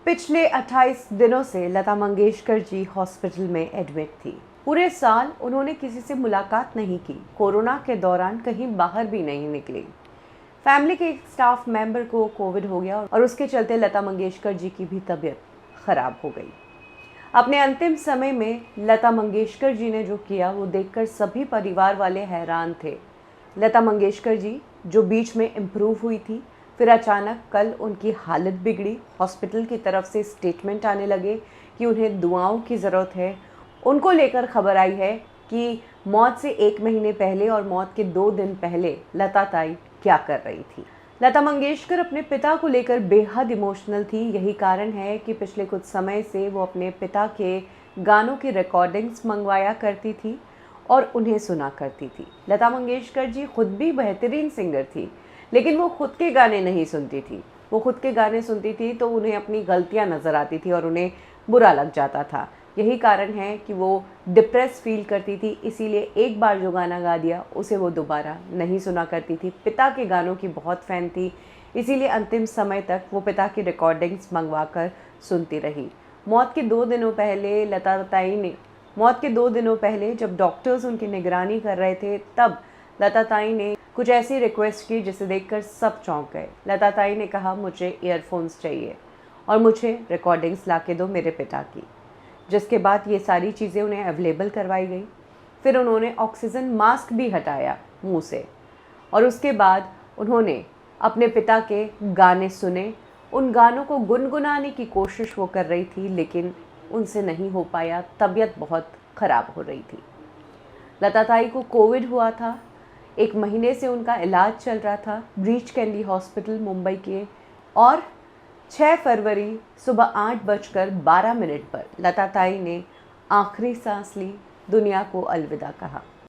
पिछले 28 दिनों से लता मंगेशकर जी हॉस्पिटल में एडमिट थी। पूरे साल उन्होंने किसी से मुलाकात नहीं की। कोरोना के दौरान कहीं बाहर भी नहीं निकली। फैमिली के एक स्टाफ मेंबर को कोविड हो गया और उसके चलते लता मंगेशकर जी की भी तबीयत खराब हो गई। अपने अंतिम समय में लता मंगेशकर जी ने जो किया वो देखकर सभी परिवार वाले हैरान थे। लता मंगेशकर जी जो बीच में इम्प्रूव हुई थी, फिर अचानक कल उनकी हालत बिगड़ी। हॉस्पिटल की तरफ से स्टेटमेंट आने लगे कि उन्हें दुआओं की ज़रूरत है। उनको लेकर खबर आई है कि मौत से 1 महीने पहले और मौत के 2 दिन पहले लता ताई क्या कर रही थी। लता मंगेशकर अपने पिता को लेकर बेहद इमोशनल थी। यही कारण है कि पिछले कुछ समय से वो अपने पिता के गानों की रिकॉर्डिंग्स मंगवाया करती थी और उन्हें सुना करती थी। लता मंगेशकर जी खुद भी बेहतरीन सिंगर थी, लेकिन वो खुद के गाने नहीं सुनती थी। वो खुद के गाने सुनती थी तो उन्हें अपनी गलतियां नज़र आती थी और उन्हें बुरा लग जाता था। यही कारण है कि वो डिप्रेस फील करती थी, इसीलिए एक बार जो गाना गा दिया उसे वो दोबारा नहीं सुना करती थी। पिता के गानों की बहुत फ़ैन थी, इसीलिए अंतिम समय तक वो पिता की रिकॉर्डिंग्स मंगवा कर सुनती रही। मौत के 2 दिनों पहले जब डॉक्टर्स उनकी निगरानी कर रहे थे, तब लता ताई ने कुछ ऐसी रिक्वेस्ट की जिसे देखकर सब चौंक गए। लता ताई ने कहा, मुझे ईयरफोन्स चाहिए और मुझे रिकॉर्डिंग्स ला के दो मेरे पिता की। जिसके बाद ये सारी चीज़ें उन्हें अवेलेबल करवाई गई। फिर उन्होंने ऑक्सीजन मास्क भी हटाया मुंह से और उसके बाद उन्होंने अपने पिता के गाने सुने। उन गानों को गुनगुनाने की कोशिश वो कर रही थी, लेकिन उनसे नहीं हो पाया। तबीयत बहुत ख़राब हो रही थी। लता ताई को कोविड हुआ था। 1 महीने से उनका इलाज चल रहा था ब्रीच कैंडी हॉस्पिटल मुंबई के। और 6 फरवरी सुबह 8:12 पर लता ताई ने आखिरी सांस ली, दुनिया को अलविदा कहा।